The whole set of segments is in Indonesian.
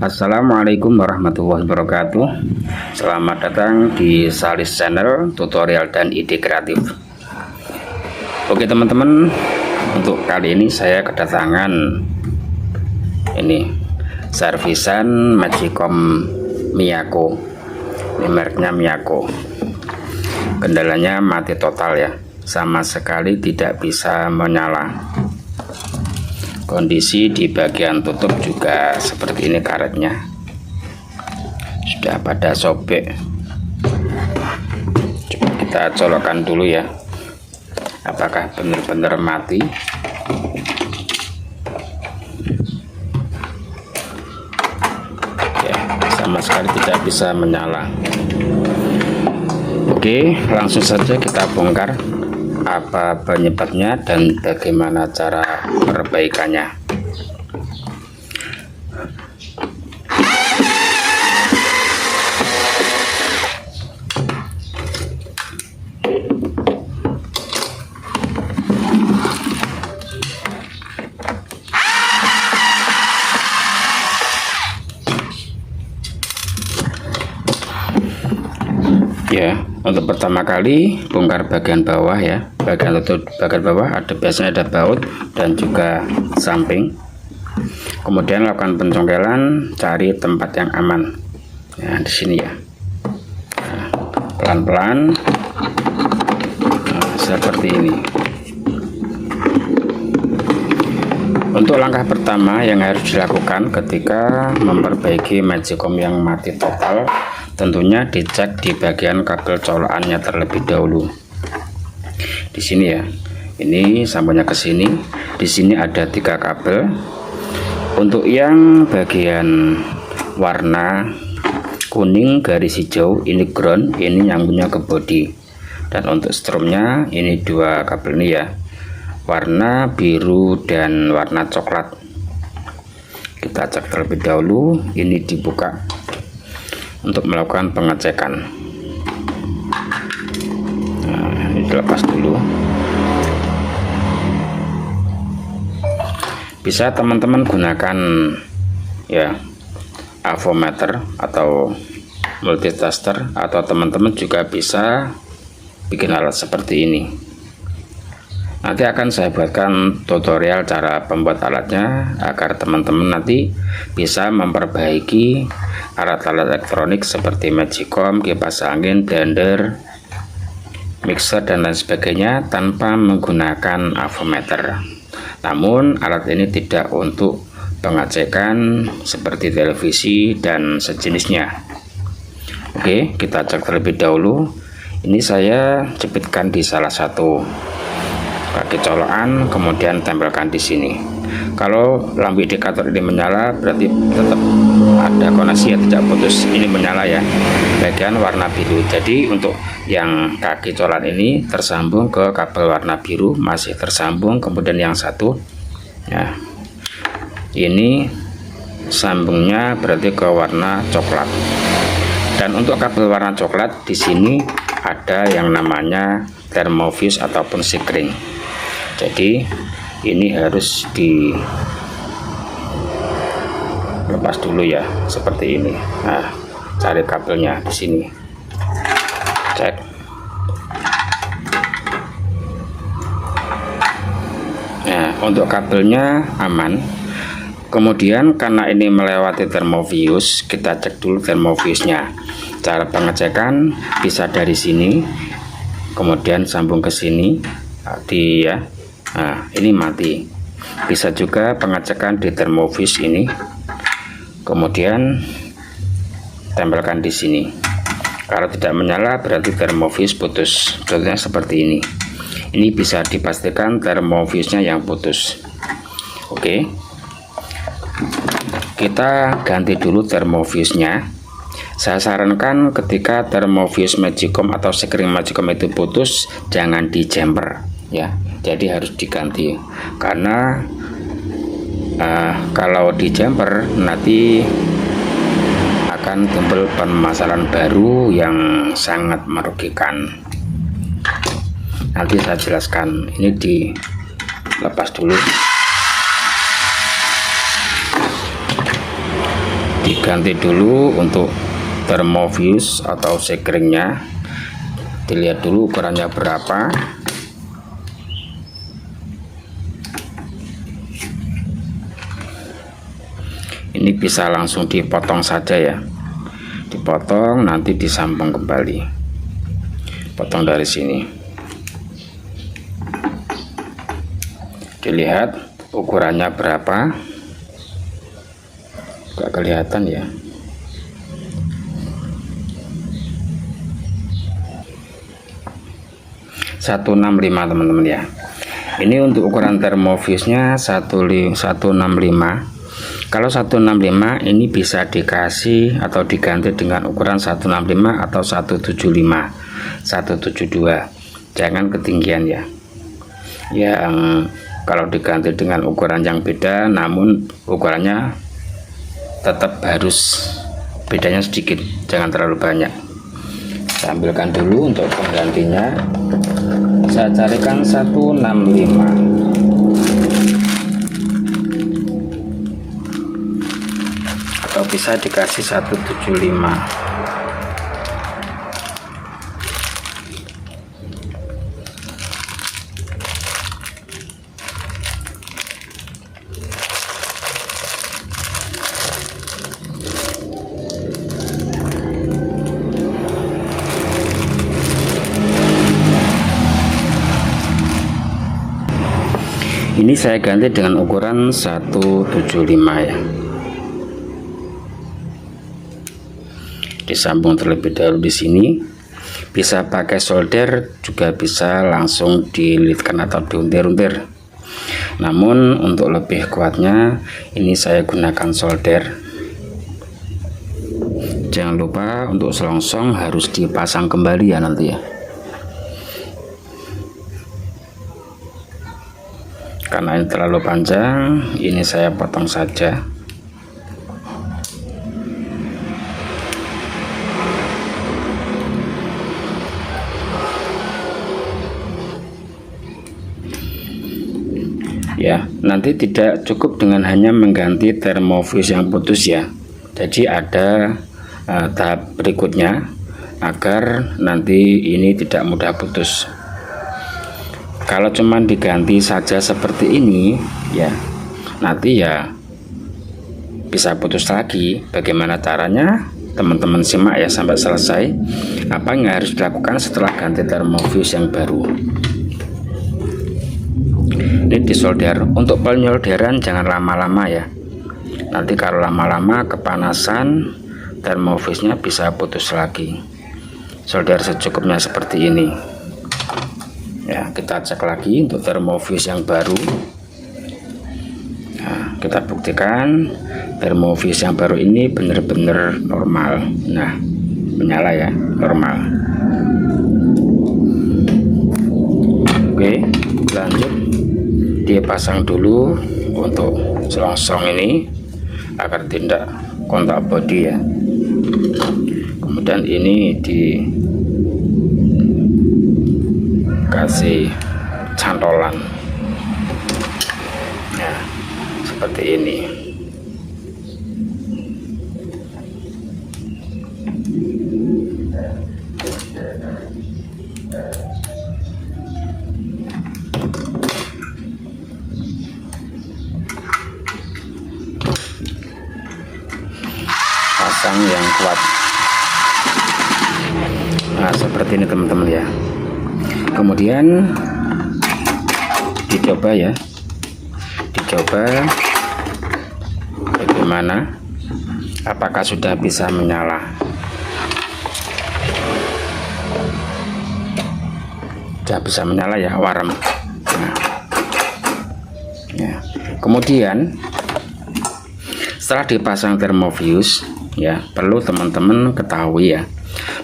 Assalamualaikum warahmatullahi wabarakatuh. Selamat datang di Salis Channel Tutorial dan Ide Kreatif. Oke teman-teman, untuk kali ini saya kedatangan ini servisan Magicom Miyako. Ini mereknya Miyako. Kendalanya mati total ya, sama sekali tidak bisa menyala. Kondisi di bagian tutup juga seperti ini, karetnya sudah pada sobek. Coba kita colokkan dulu ya, apakah benar-benar mati. Ya, sama sekali tidak bisa menyala. Oke, langsung saja kita bongkar apa penyebabnya dan bagaimana cara perbaikannya. Ya, untuk pertama kali bongkar bagian bawah ya, bagian tutup bagian bawah biasanya ada baut dan juga samping. Kemudian lakukan pencongkelan, cari tempat yang aman. Ya, di sini ya. Pelan-pelan, seperti ini. Untuk langkah pertama yang harus dilakukan ketika memperbaiki Magicom yang mati total, tentunya dicek di bagian kabel colokannya terlebih dahulu. Di sini ya, ini sambungnya ke sini. Di sini ada 3 kabel. Untuk yang bagian warna kuning garis hijau ini ground, ini nyambungnya ke body. Dan untuk stromnya ini 2 kabel ini ya, warna biru dan warna coklat. Kita cek terlebih dahulu. Ini dibuka untuk melakukan pengecekan. Nah, ini dilepas dulu. Bisa teman-teman gunakan ya avometer atau multitester, atau teman-teman juga bisa bikin alat seperti ini. Nanti akan saya buatkan tutorial cara pembuat alatnya agar teman-teman nanti bisa memperbaiki alat-alat elektronik seperti Magicom, kipas angin, blender, mixer dan lain sebagainya tanpa menggunakan avometer. Namun alat ini tidak untuk pengecekan seperti televisi dan sejenisnya. Oke, kita cek terlebih dahulu. Ini saya jepitkan di salah satu kaki colokan, kemudian tempelkan di sini. Kalau lampu indikator ini menyala, berarti tetap ada koneksi ya, tidak putus. Ini menyala ya, bagian warna biru. Jadi untuk yang kaki colokan ini tersambung ke kabel warna biru, masih tersambung. Kemudian yang satu ya, ini sambungnya berarti ke warna coklat. Dan untuk kabel warna coklat di sini ada yang namanya thermofuse ataupun sikring. Jadi ini harus dilepas dulu ya, seperti ini. Nah, cari kabelnya di sini. Cek. Nah, untuk kabelnya aman. Kemudian karena ini melewati thermofuse, kita cek dulu thermofuse-nya. Cara pengecekan bisa dari sini, kemudian sambung ke sini, ya. Nah, ini mati. Bisa juga pengecekan di thermofuse ini, kemudian tempelkan di sini. Kalau tidak menyala berarti thermofuse putus. Contohnya seperti ini. Ini bisa dipastikan thermofuse-nya yang putus. Oke. Kita ganti dulu thermofuse-nya. Saya sarankan ketika thermofuse Magicom atau sikring Magicom itu putus, jangan dijemper ya. Jadi harus diganti, karena kalau dijemper nanti akan timbul permasalahan baru yang sangat merugikan. Nanti saya jelaskan. Ini dilepas dulu. diganti dulu untuk termofuse atau sekeringnya. Dilihat dulu ukurannya berapa. Ini bisa langsung dipotong saja ya, dipotong nanti disambung kembali. Potong dari sini, dilihat ukurannya berapa. Gak kelihatan ya. .165 teman-teman ya. Ini untuk ukuran termofuse nya 165. Kalau 165 ini bisa dikasih atau diganti dengan ukuran 165 atau 175, 172. Jangan ketinggian ya. Kalau diganti dengan ukuran yang beda, namun ukurannya tetap harus bedanya sedikit, jangan terlalu banyak. Saya ambilkan dulu untuk penggantinya. Saya carikan 165. Atau bisa dikasih 175. Ini saya ganti dengan ukuran 175 ya. Disambung terlebih dahulu di sini. Bisa pakai solder, juga bisa langsung dililitkan atau diuntir-untir. Namun untuk lebih kuatnya ini saya gunakan solder. Jangan lupa untuk selongsong harus dipasang kembali ya nanti ya. Karena ini terlalu panjang, ini saya potong saja. Ya, nanti tidak cukup dengan hanya mengganti termofuse yang putus ya. Jadi ada tahap berikutnya agar nanti ini tidak mudah putus. Kalau cuman diganti saja seperti ini ya, nanti ya bisa putus lagi. Bagaimana caranya? Teman-teman simak ya sampai selesai. Apa yang harus dilakukan setelah ganti termofuse yang baru? Ini disolder. Untuk penyolderan jangan lama-lama ya. Nanti kalau lama-lama kepanasan, termofuse-nya bisa putus lagi. Solder secukupnya seperti ini. Ya, kita cek lagi untuk termofuse yang baru. Nah, kita buktikan termofuse yang baru ini benar-benar normal. Nah, menyala ya, normal. Oke, lanjut. Dia pasang dulu untuk selongsong ini agar tidak kontak bodi ya. Kemudian ini dikasih cantolan ya, seperti ini. Pasang yang kuat. Nah, seperti ini teman-teman ya. Kemudian dicoba ya, dicoba bagaimana, apakah sudah bisa menyala. Sudah bisa menyala ya, warm. Nah, ya. Kemudian setelah dipasang termofuse ya, perlu teman-teman ketahui ya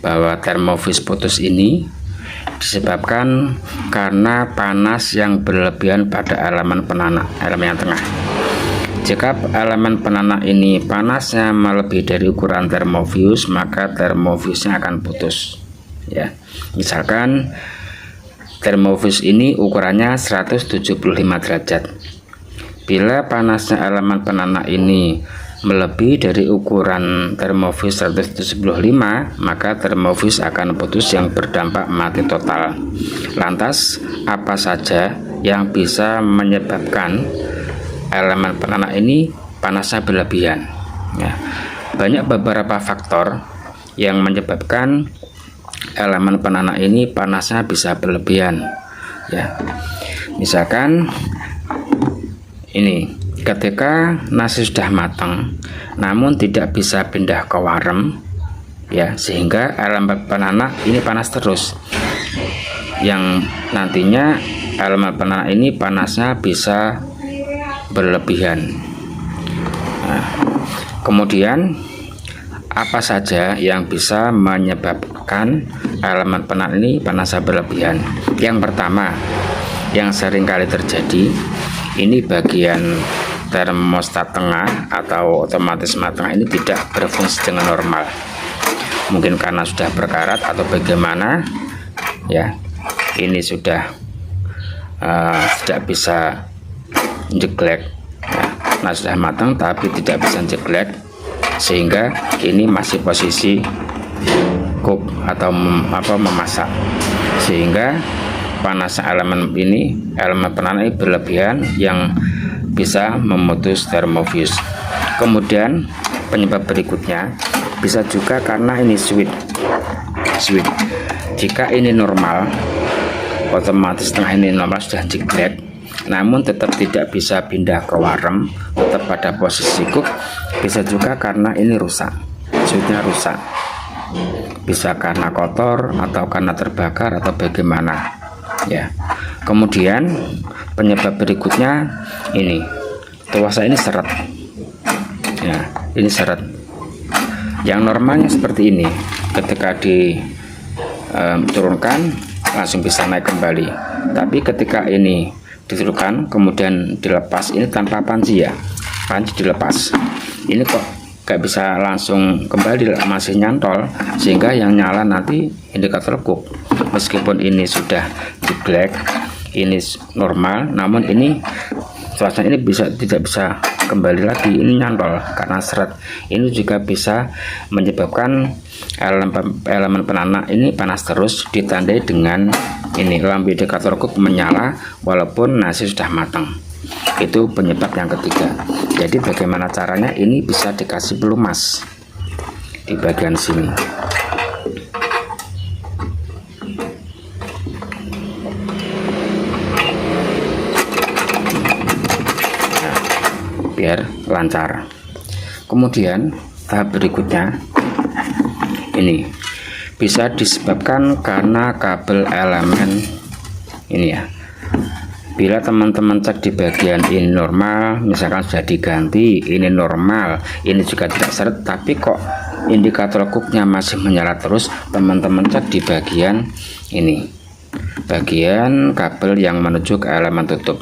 bahwa termofuse putus ini disebabkan karena panas yang berlebihan pada elemen penanak, elemen yang tengah. Jika elemen penanak ini panasnya melebihi dari ukuran termofuse, maka termofuse-nya akan putus ya. Misalkan termofuse ini ukurannya 175 derajat. Bila panasnya elemen penanak ini melebihi dari ukuran termofis 175, maka termofis akan putus yang berdampak mati total. Lantas, apa saja yang bisa menyebabkan elemen penanak ini panasnya berlebihan? Ya, banyak beberapa faktor yang menyebabkan elemen penanak ini panasnya bisa berlebihan. Ya, misalkan ini, ketika nasi sudah matang namun tidak bisa pindah ke warem, ya, sehingga elemen penanak ini panas terus, yang nantinya elemen penanak ini panasnya bisa berlebihan. Nah, kemudian apa saja yang bisa menyebabkan elemen penanak ini panasnya berlebihan? Yang pertama, yang sering kali terjadi, ini bagian termostat tengah atau otomatis tengah ini tidak berfungsi dengan normal. Mungkin karena sudah berkarat atau bagaimana, ya, ini sudah tidak bisa jeglek, ya. Nah, sudah matang tapi tidak bisa jeglek, sehingga ini masih posisi cook atau memasak, sehingga panas elemen penanak ini berlebihan yang bisa memutus termofis. Kemudian penyebab berikutnya bisa juga karena ini switch. Jika ini normal, otomatis tengah ini normal sudah jeglek, namun tetap tidak bisa pindah ke warem, tetap pada posisi cook. Bisa juga karena ini rusak, switchnya rusak, bisa karena kotor atau karena terbakar atau bagaimana, ya. Kemudian penyebab berikutnya ini tuasa ini seret, ya, ini seret. Yang normalnya seperti ini, ketika diturunkan langsung bisa naik kembali, tapi ketika ini diturunkan kemudian dilepas, ini tanpa panci, ya, panci dilepas, ini kok gak bisa langsung kembali, masih nyantol, sehingga yang nyala nanti indikator cook. Meskipun ini sudah jeglek, ini normal, namun ini suasana ini tidak bisa kembali lagi, ini nyantol karena seret. Ini juga bisa menyebabkan elemen penanak ini panas terus, ditandai dengan ini lampu indikator cook menyala walaupun nasi sudah matang. Itu penyebab yang ketiga. Jadi bagaimana caranya? Ini bisa dikasih pelumas di bagian sini. Nah, biar lancar. Kemudian tahap berikutnya ini bisa disebabkan karena kabel elemen ini, ya. Bila teman-teman cek di bagian ini normal, misalkan sudah diganti, ini normal, ini juga tidak seret, tapi kok indikator cooknya masih menyala terus, teman-teman cek di bagian ini, bagian kabel yang menuju ke elemen tutup.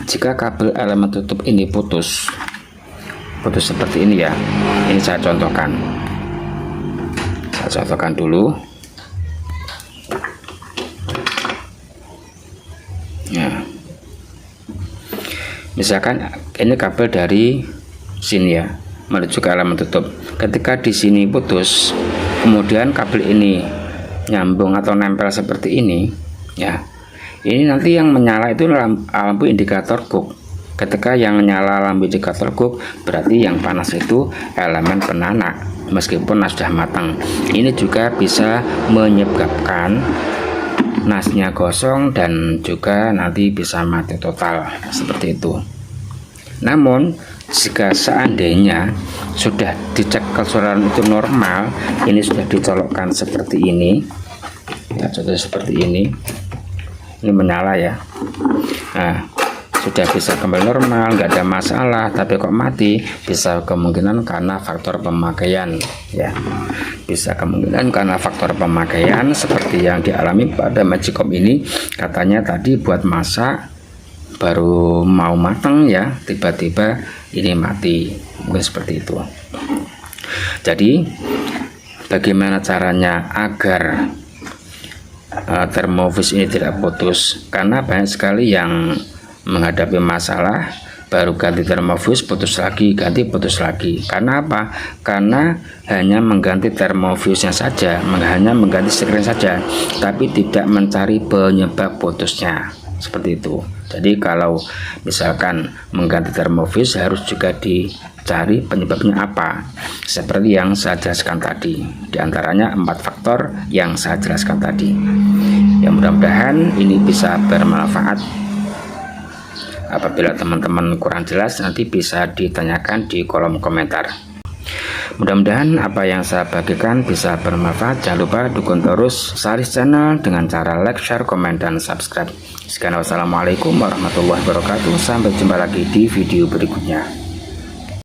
Jika kabel elemen tutup ini putus seperti ini, ya, ini saya contohkan dulu. Ya, misalkan ini kabel dari sini, ya, menuju ke elemen tutup. Ketika di sini putus, kemudian kabel ini nyambung atau nempel seperti ini, ya, ini nanti yang menyala itu lampu indikator cook. Ketika yang nyala lampu indikator cook, berarti yang panas itu elemen penanak meskipun sudah matang. Ini juga bisa menyebabkan nasinya gosong dan juga nanti bisa mati total seperti itu. Namun jika seandainya sudah dicek keseluruhan itu normal, ini sudah dicolokkan seperti ini, ya, contohnya seperti ini menyala, ya. Nah, sudah bisa kembali normal, nggak ada masalah, tapi kok mati, bisa kemungkinan karena faktor pemakaian, ya. Bisa kemungkinan karena faktor pemakaian seperti yang dialami pada Magicom ini. Katanya tadi buat masak baru mau matang, ya, tiba-tiba ini mati, mungkin seperti itu. Jadi bagaimana caranya agar termofis ini tidak putus? Karena banyak sekali yang menghadapi masalah baru ganti termofuse, putus lagi, ganti, putus lagi. Karena apa? Karena hanya mengganti termofuse-nya saja, hanya mengganti screen saja, tapi tidak mencari penyebab putusnya. Seperti itu. Jadi kalau misalkan mengganti termofuse harus juga dicari penyebabnya apa, seperti yang saya jelaskan tadi. Di antaranya 4 faktor yang saya jelaskan tadi. Ya, mudah-mudahan ini bisa bermanfaat. Apabila teman-teman kurang jelas, nanti bisa ditanyakan di kolom komentar. Mudah-mudahan apa yang saya bagikan bisa bermanfaat. Jangan lupa dukung terus Saris Channel dengan cara like, share, komen, dan subscribe. Sekian, wassalamualaikum warahmatullahi wabarakatuh. Sampai jumpa lagi di video berikutnya.